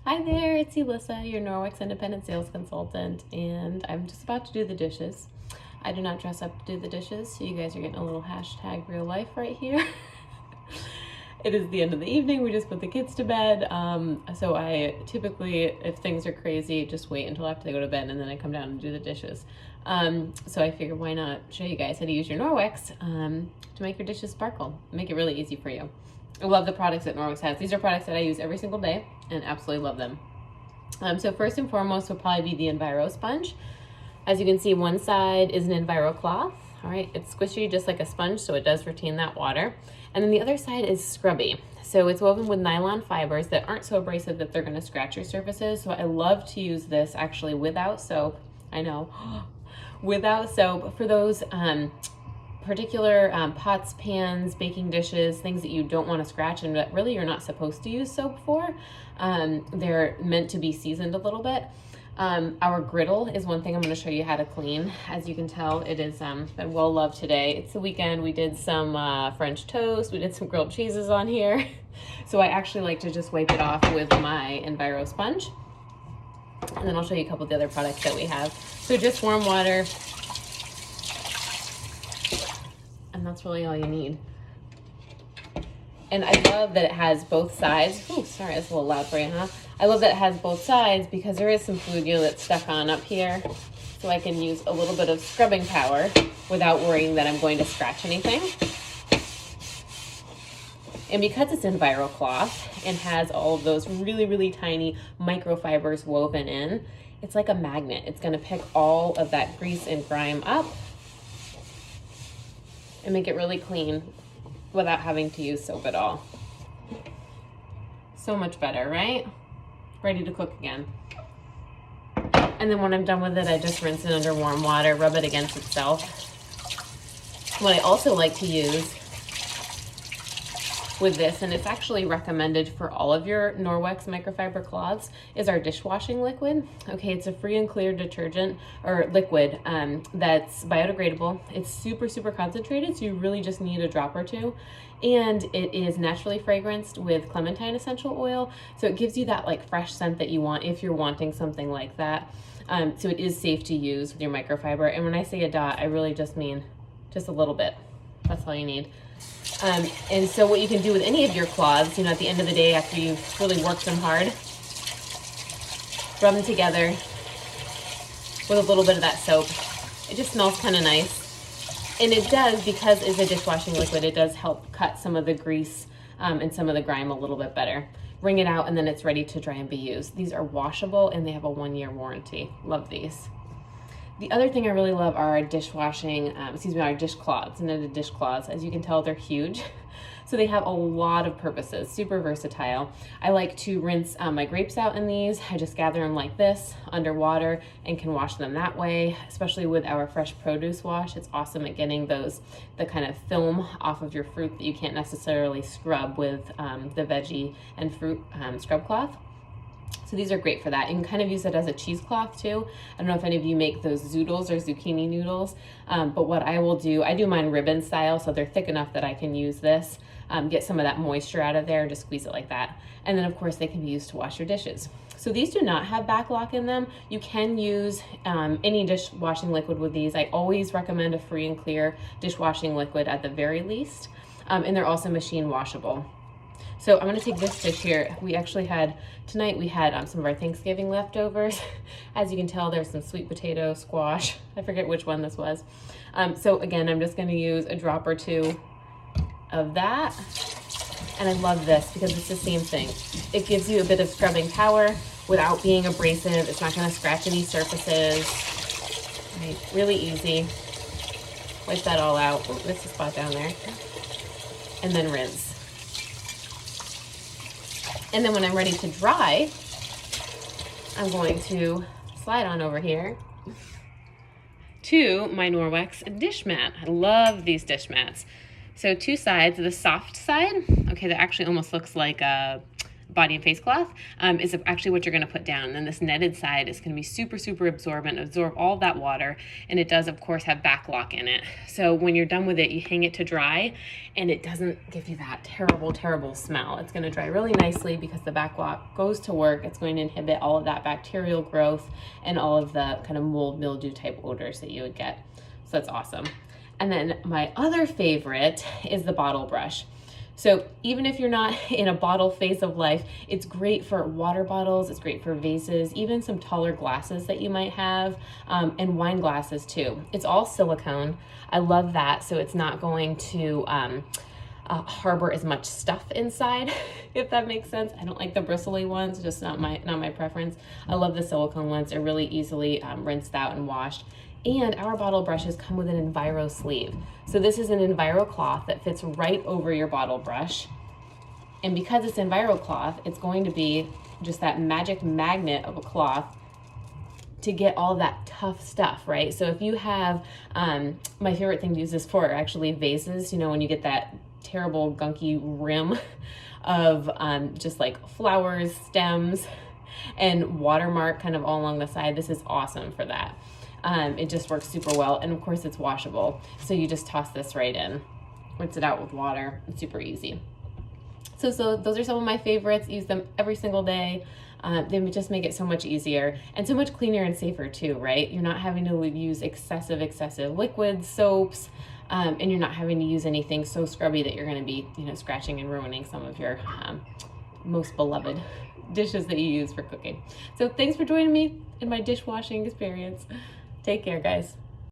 Hi there, it's Elissa, your Norwex independent sales consultant, and I'm just about to do the dishes. I do not dress up to do the dishes, so you guys are getting a little hashtag real life right here. It is the end of the evening, we just put the kids to bed, so I typically, if things are crazy, just wait until after they go to bed and then I come down and do the dishes. So I figured why not show you guys how to use your Norwex to make your dishes sparkle, make it really easy for you. I love the products that Norwex has. These are products that I use every single day and absolutely love them. So first and foremost will probably be the Enviro Sponge. As you can see, one side is an Enviro cloth. All right, it's squishy just like a sponge, so it does retain that water. And then the other side is scrubby. So it's woven with nylon fibers that aren't so abrasive that they're gonna scratch your surfaces. So I love to use this actually without soap. I know, without soap for those particular pots, pans, baking dishes, things that you don't want to scratch and that really you're not supposed to use soap for. They're meant to be seasoned a little bit. Our griddle is one thing I'm going to show you how to clean. As you can tell, it is been well loved today. It's the weekend. We did some French toast. We did some grilled cheeses on here. So I actually like to just wipe it off with my Enviro sponge. And then I'll show you a couple of the other products that we have. So just warm water. And that's really all you need. And I love that it has both sides. Oh, sorry, that's a little loud for you, huh? I love that it has both sides because there is some fluid, that's stuck on up here. So I can use a little bit of scrubbing power without worrying that I'm going to scratch anything. And because it's Enviro cloth and has all of those really, really tiny microfibers woven in, it's like a magnet. It's gonna pick all of that grease and grime up and make it really clean without having to use soap at all. So much better, right? Ready to cook again. And then when I'm done with it, I just rinse it under warm water, rub it against itself. What I also like to use with this, and it's actually recommended for all of your Norwex microfiber cloths, is our dishwashing liquid. Okay, it's a free and clear detergent or liquid that's biodegradable. It's super, super concentrated, so you really just need a drop or two. And it is naturally fragranced with clementine essential oil, so it gives you that like fresh scent that you want if you're wanting something like that. So it is safe to use with your microfiber. And when I say a dot, I really just mean just a little bit. That's all you need. And so what you can do with any of your cloths, at the end of the day after you've really worked them hard, rub them together with a little bit of that soap. It just smells kind of nice. And it does, because it's a dishwashing liquid, it does help cut some of the grease and some of the grime a little bit better. Wring it out and then it's ready to dry and be used. These are washable and they have a 1-year warranty. Love these. The other thing I really love are our dishwashing, our dishcloths, and they're the dishcloths. As you can tell, they're huge. So they have a lot of purposes, super versatile. I like to rinse my grapes out in these. I just gather them like this underwater and can wash them that way, especially with our fresh produce wash. It's awesome at getting the kind of film off of your fruit that you can't necessarily scrub with the veggie and fruit scrub cloth. So these are great for that. You can kind of use it as a cheesecloth too. I don't know if any of you make those zoodles or zucchini noodles, but what I will do, I do mine ribbon style, so they're thick enough that I can use this, get some of that moisture out of there, just squeeze it like that. And then of course they can be used to wash your dishes. So these do not have backlock in them. You can use any dishwashing liquid with these. I always recommend a free and clear dishwashing liquid at the very least. And they're also machine washable. So I'm gonna take this dish here. Tonight we had some of our Thanksgiving leftovers. As you can tell, there's some sweet potato, squash. I forget which one this was. So again, I'm just gonna use a drop or two of that. And I love this because it's the same thing. It gives you a bit of scrubbing power without being abrasive. It's not gonna scratch any surfaces. Right, really easy. Wipe that all out. Oh, there's a spot down there. And then rinse. And then when I'm ready to dry, I'm going to slide on over here to my Norwex dish mat. I love these dish mats. So two sides, the soft side, okay, that actually almost looks like a body and face cloth is actually what you're going to put down. Then this netted side is going to be super, super absorbent, absorb all that water, and it does, of course, have backlock in it. So when you're done with it, you hang it to dry, and it doesn't give you that terrible, terrible smell. It's going to dry really nicely because the backlock goes to work. It's going to inhibit all of that bacterial growth and all of the kind of mold, mildew type odors that you would get. So that's awesome. And then my other favorite is the bottle brush. So even if you're not in a bottle phase of life, it's great for water bottles, it's great for vases, even some taller glasses that you might have, and wine glasses too. It's all silicone. I love that, so it's not going to harbor as much stuff inside, if that makes sense. I don't like the bristly ones, just not my preference. I love the silicone ones. They're really easily rinsed out and washed. And our bottle brushes come with an Enviro sleeve. So this is an Enviro cloth that fits right over your bottle brush. And because it's Enviro cloth, it's going to be just that magic magnet of a cloth to get all that tough stuff, right? So if you have, my favorite thing to use this for are actually vases, you know, when you get that terrible gunky rim of just like flowers, stems, and watermark kind of all along the side. This is awesome for that. It just works super well, and of course it's washable, so you just toss this right in, rinse it out with water. It's super easy. So those are some of my favorites. Use them every single day. They would just make it so much easier and so much cleaner and safer too, right? You're not having to use excessive liquids, soaps, and you're not having to use anything so scrubby that you're going to be, you know, scratching and ruining some of your most beloved dishes that you use for cooking. So thanks for joining me in my dishwashing experience. Take care, guys.